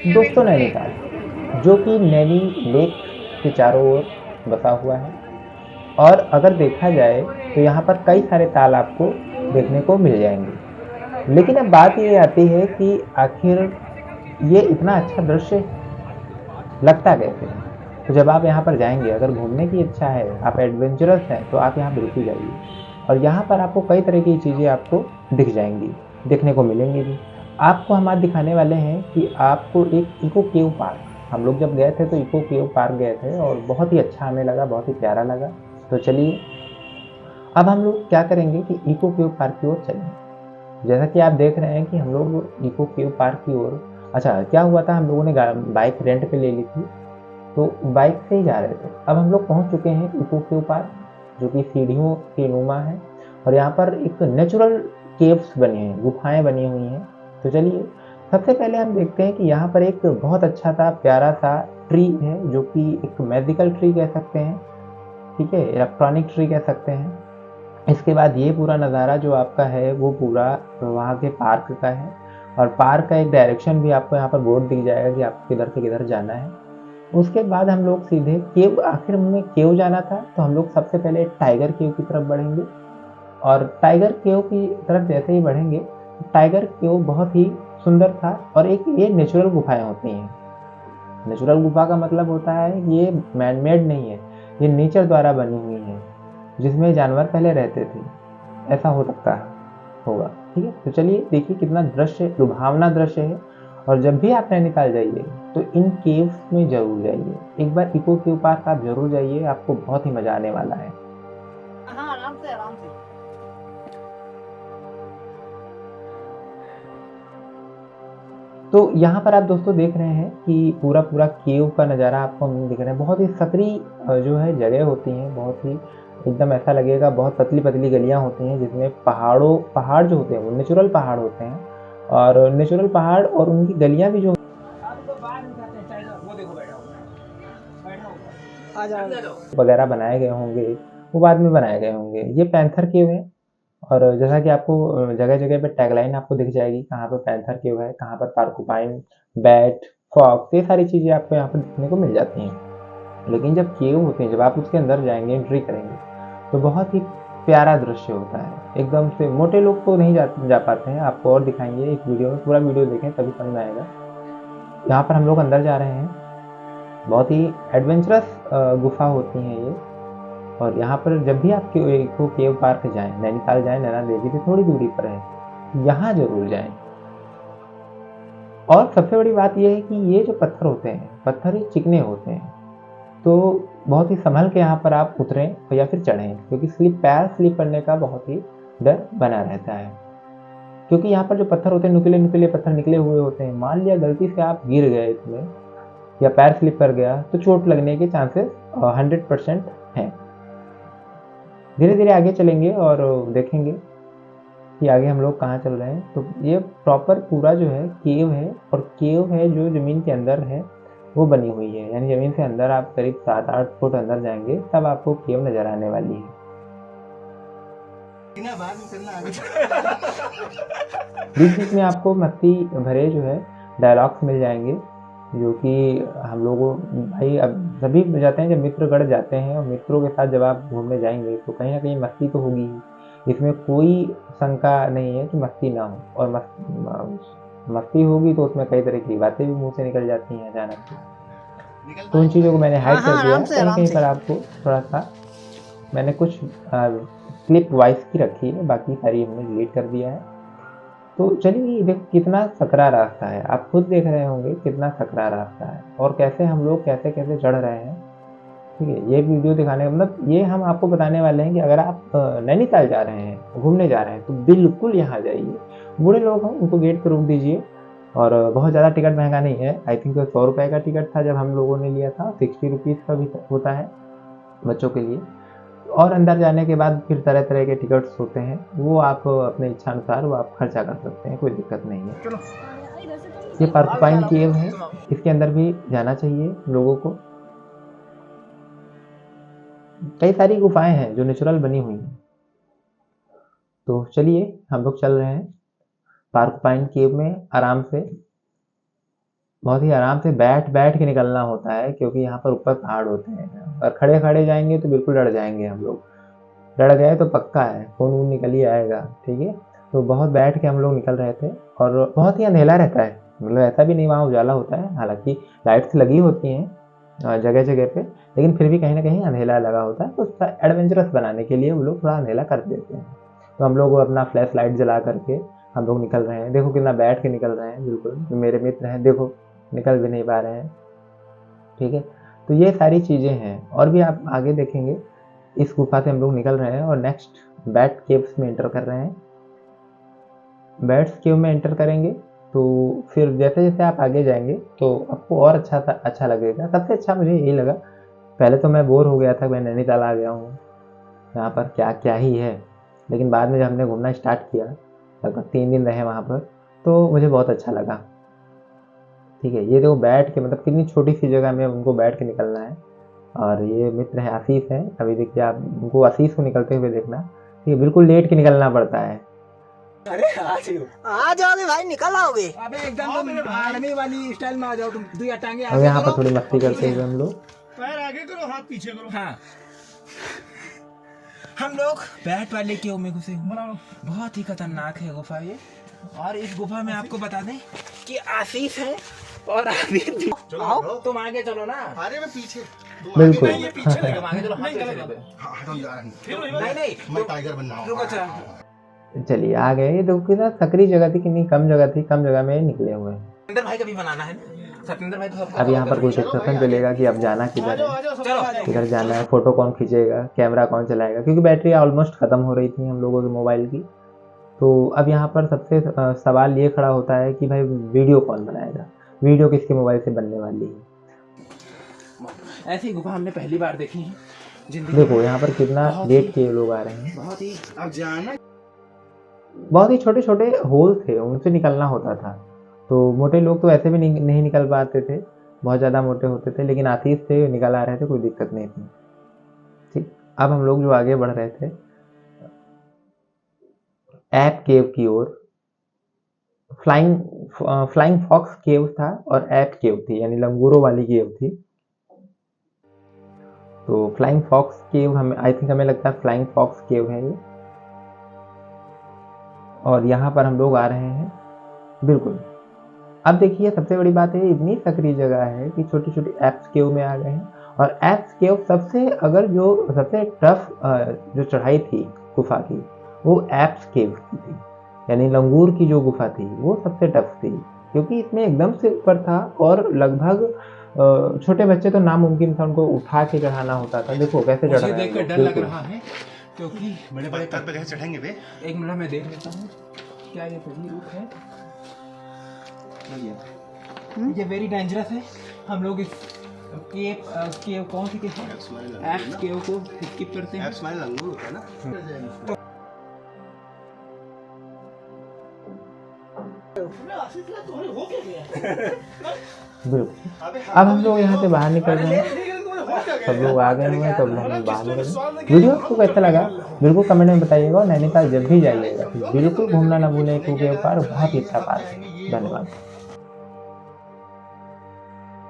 दोस्तों नैनीताल जो कि नैनी लेक के चारों ओर बसा हुआ है और अगर देखा जाए तो यहाँ पर कई सारे ताल आपको देखने को मिल जाएंगे। लेकिन अब बात ये आती है कि आखिर ये इतना अच्छा दृश्य लगता कैसे है। तो जब आप यहाँ पर जाएंगे, अगर घूमने की इच्छा है, आप एडवेंचरस हैं, तो आप यहाँ बिल्कुल जाइए। और यहाँ पर आपको कई तरह की चीज़ें आपको दिख जाएंगी, देखने को मिलेंगी भी। आपको हम आज दिखाने वाले हैं कि आपको एक इको केव पार्क, हम लोग जब गए थे तो इको केव पार्क गए थे और बहुत ही अच्छा हमें लगा, बहुत ही प्यारा लगा। तो चलिए अब हम लोग क्या करेंगे कि इको केव पार्क की ओर चलेंगे। जैसा कि आप देख रहे हैं कि हम लोग इको केव पार्क की ओर, अच्छा क्या हुआ था, हम लोगों ने बाइक रेंट पे ले ली थी, तो बाइक से ही जा रहे थे। अब हम लोग पहुंच चुके हैं इको केव पार्क, जो कि सीढ़ियों के नुमा है और यहाँ पर एक नेचुरल केव्स बने हैं, गुफाएं बनी हुई हैं। तो चलिए सबसे पहले हम देखते हैं कि यहाँ पर एक बहुत अच्छा सा प्यारा सा ट्री है, जो कि एक मैजिकल ट्री कह सकते हैं, ठीक है, इलेक्ट्रॉनिक ट्री कह सकते हैं। इसके बाद ये पूरा नज़ारा जो आपका है वो पूरा वहाँ के पार्क का है और पार्क का एक डायरेक्शन भी आपको यहाँ पर बोर्ड दिख जाएगा कि आपको किधर से किधर जाना है। उसके बाद हम लोग सीधे केव, आखिर में केव जाना था तो हम लोग सबसे पहले टाइगर केव की तरफ बढ़ेंगे। और टाइगर केव की तरफ जैसे ही बढ़ेंगे, टाइगर केव बहुत ही सुंदर था और एक ये नेचुरल गुफाएं होती हैं। नेचुरल गुफा का मतलब होता है कि ये मैनमेड नहीं है, ये नेचर द्वारा बनी हुई है, जिसमें जानवर पहले रहते थे, ऐसा हो सकता है होगा। ठीक है, तो चलिए देखिए कितना दृश्य लुभावना दृश्य है। और जब भी आप नैनीताल जाइए तो इन केव्स में जरूर जाइए, एक बार इको केव पार्क आप जरूर जाइए, आपको बहुत ही मजा आने वाला है। हाँ, आराम से आराम से। तो यहाँ पर आप दोस्तों देख रहे हैं कि पूरा पूरा केव का नज़ारा आपको हम दिख रहा है। बहुत ही सकरी जो है जगह होती हैं, बहुत ही एकदम ऐसा लगेगा, बहुत पतली पतली गलियाँ होती हैं जिसमें पहाड़ जो होते हैं वो नेचुरल पहाड़ होते हैं और नेचुरल पहाड़ और उनकी गलियाँ भी जो वगैरह बनाए गए होंगे, वो बाद में बनाए गए होंगे। ये पैंथर केव है और जैसा कि आपको जगह जगह पे टैगलाइन आपको दिख जाएगी, कहाँ पर पैंथर केव है, कहाँ पर पार्कुपाइन, बैट, फॉक्स, ये सारी चीज़ें आपको यहाँ पर देखने को मिल जाती हैं। लेकिन जब केव होते हैं, जब आप उसके अंदर जाएंगे, एंट्री करेंगे, तो बहुत ही प्यारा दृश्य होता है। एकदम से मोटे लोग तो नहीं जा पाते हैं, आपको और दिखाएंगे एक वीडियो में, पूरा वीडियो देखें तभी समझ में आएगा। यहाँ पर हम लोग अंदर जा रहे हैं, बहुत ही एडवेंचरस गुफा होती हैं ये। और यहाँ पर जब भी आप को केव पार्क जाएं, नैनीताल जाएं, नैना देवी से थोड़ी दूरी पर है, यहाँ जरूर जाएं। और सबसे बड़ी बात यह है कि ये जो पत्थर होते हैं, पत्थर ही चिकने होते हैं, तो बहुत ही संभल के यहाँ पर आप उतरें या फिर चढ़ें, क्योंकि पैर स्लिप करने का बहुत ही डर बना रहता है। क्योंकि यहाँ पर जो पत्थर होते हैं, नुकीले नुकीले पत्थर निकले हुए होते हैं, मान लिया गलती से आप गिर गए इसमें या पैर स्लिप कर गया तो चोट लगने के चांसेस 100% हैं। धीरे धीरे आगे चलेंगे और देखेंगे कि आगे हम लोग कहाँ चल रहे हैं। तो ये प्रॉपर पूरा जो है केव है, और केव है जो ज़मीन के अंदर है, वो बनी हुई है, यानी ज़मीन से अंदर आप करीब 7-8 फुट अंदर जाएंगे तब आपको केव नज़र आने वाली है। बीच बीच में आपको मस्ती भरे जो है डायलॉग्स मिल जाएंगे, जो कि हम लोगों, भाई अब सभी जाते हैं जब मित्रगढ़ जाते हैं, और मित्रों के साथ जब आप घूमने जाएंगे तो कहीं ना कहीं मस्ती तो होगी ही, इसमें कोई शंका नहीं है कि मस्ती ना हो। और मस्ती होगी तो उसमें कई तरह की बातें भी मुंह से निकल जाती हैं अचानक से। तो उन चीज़ों को मैंने हाइड कर दिया है, कहीं कहीं पर आपको थोड़ा सा मैंने कुछ क्लिप वॉइस की रखी है, बाकी सारी हमने डिलीट कर दिया है। तो चलिए देखो कितना सकरा रास्ता है, आप खुद देख रहे होंगे कितना सकरा रास्ता है और कैसे हम लोग कैसे कैसे चढ़ रहे हैं। ठीक है, ये वीडियो दिखाने का मतलब ये हम आपको बताने वाले हैं कि अगर आप नैनीताल जा रहे हैं, घूमने जा रहे हैं, तो बिल्कुल यहाँ जाइए। बूढ़े लोग हों उनको गेट पर रोक दीजिए, और बहुत ज़्यादा टिकट महंगा नहीं है, आई थिंक 100 रुपये का टिकट था जब हम लोगों ने लिया था, 60 रुपीज़ का भी होता है बच्चों के लिए। और अंदर जाने के बाद फिर तरह तरह के टिकट्स होते हैं, वो आप अपने इच्छा अनुसार वो आप खर्चा कर सकते हैं, कोई दिक्कत नहीं है। ये पार्कुपाइन केव है, इसके अंदर भी जाना चाहिए लोगों को। कई सारी गुफाएं हैं जो नेचुरल बनी हुई हैं। तो चलिए हम लोग चल रहे हैं पार्कुपाइन केव में आराम से। बहुत ही आराम से बैठ बैठ के निकलना होता है, क्योंकि यहाँ पर ऊपर पहाड़ होते हैं और खड़े खड़े जाएंगे तो बिल्कुल डर जाएंगे हम लोग। डर गए तो पक्का है खून वून निकल ही आएगा। ठीक है, तो बहुत बैठ के हम लोग निकल रहे थे और बहुत ही अंधेला रहता है, मतलब ऐसा भी नहीं वहाँ उजाला होता है, हालांकि लाइट्स लगी होती हैं जगह जगह पे, लेकिन फिर भी कहीं ना कहीं अंधेला लगा होता है। तो उसका एडवेंचरस बनाने के लिए वो लोग थोड़ा अंधेला कर देते हैं। तो हम लोग अपना फ्लैश लाइट जला करके हम लोग निकल रहे हैं। देखो कितना बैठ के निकल रहे हैं, बिल्कुल मेरे मित्र हैं, देखो निकल भी नहीं पा रहे हैं। ठीक है, तो ये सारी चीज़ें हैं। और भी आप आगे देखेंगे, इस गुफा से हम लोग निकल रहे हैं और नेक्स्ट बैट केव्स में एंटर कर रहे हैं। बैट्स केव में एंटर करेंगे तो फिर जैसे जैसे आप आगे जाएंगे तो आपको और अच्छा लगेगा। सबसे अच्छा मुझे यही लगा, पहले तो मैं बोर हो गया था, मैं नैनीताल आ गया हूँ, यहाँ पर क्या क्या ही है, लेकिन बाद में जब हमने घूमना स्टार्ट किया, लगभग 3 दिन रहे वहाँ पर, तो मुझे बहुत अच्छा लगा। ठीक है, ये देखो बैठ के, मतलब कितनी छोटी सी जगह में उनको बैठ के निकलना है। और ये मित्र है आशीष है, अभी देखिए आप उनको आशीष को निकलते हुए देखना। ठीक है, बिल्कुल लेट के निकलना पड़ता है। अरे आ जाओगे भाई, निकल आओगे। अबे एकदम तुम आर्मी वाली स्टाइल में आ जाओ तुम, दो टांगे अब यहाँ पर थोड़ी मस्ती करते हुए हम लोग, पैर आगे करो हाथ पीछे करो। हाँ, हम लोग बैट वाले केव में घुसे। बहुत ही खतरनाक है गुफा ये। और इस गुफा में आपको बता दें कि आशीष है और आबिर भी। आओ तुम आगे चलो ना। अरे मैं पीछे, बिल्कुल ये पीछे लेके आगे चलो। नहीं मैं टाइगर बनना हूं। रुको चलो, चलिए आ गए। ये देखो कितना सकरी जगह थी, कितनी कम जगह थी, कम जगह में निकले हुए हैं। सत्येंद्र भाई का भी बनाना है। सत्येंद्र भाई तो अब यहाँ पर कुछ इंस्ट्रक्शन चलेगा कि अब जाना किधर है, किधर जाना है, फोटो कौन खींचेगा, कैमरा कौन चलाएगा, क्योंकि बैटरी ऑलमोस्ट खत्म हो रही थी हम लोगों के मोबाइल की। तो अब यहाँ पर सबसे सवाल ये खड़ा होता है कि भाई वीडियो कौन बनाएगा, वीडियो किसके मोबाइल से बनने वाली है। ऐसी गुफा हमने पहली बार देखी है जिंदगी। देखो यहाँ पर कितना लेट के लोग आ रहे हैं। बहुत ही अब जाना, बहुत ही छोटे छोटे होल थे, उनसे निकलना होता था। तो मोटे लोग तो ऐसे भी नहीं निकल पाते थे, बहुत ज़्यादा मोटे होते थे, लेकिन आशीष थे निकल आ रहे थे, कोई दिक्कत नहीं थी। ठीक, अब हम लोग जो आगे बढ़ रहे थे ऐप केव की ओर, फ्लाइंग फॉक्स केव था और ऐप केव थी, यानी लंगूरों वाली केव थी। तो फ्लाइंग फॉक्स केव हमें, आई थिंक हमें लगता है फ्लाइंग फॉक्स केव है ये। और यहाँ पर हम लोग आ रहे हैं, बिल्कुल। अब देखिए सबसे बड़ी बात है, इतनी सकरी जगह है कि छोटी छोटी एप्स केव में आ गए हैं। और एप्स केव सबसे टफ जो चढ़ाई थी गुफा की, वो एप्स केव की थी, यानी लंगूर की जो गुफा थी वो सबसे टफ थी, क्योंकि इसमें एकदम से ऊपर था और लगभग छोटे बच्चे तो नामुमकिन था उनको उठा के चढ़ाना होता था। देखो कैसे चढ़ा रहे हैं, देखकर डर लग रहा है, क्योंकि बड़े बड़े पत्थर पे कैसे चढ़ेंगे बे। एक मिनट मैं देख लेता हूँ, क्या ये सही रूट है। ये वेरी डेंजरस है। हम लोग इस केव कौन सी केव, एप्स केव को स्किप करते हैं। एप्स माने लंगूर होता है ना। बिल्कुल। अब हम लोग यहाँ से बाहर निकल रहे हैं, सब लोग आ गए हुए हैं, तो हम लोग बाहर निकल रहे हैं। वीडियो आपको कैसा लगा बिल्कुल कमेंट में बताइएगा। और नैनीताल जब भी जाइएगा बिल्कुल घूमना ना भूलें, क्योंकि ये पार्क बहुत ही अच्छा पार्क है। धन्यवाद।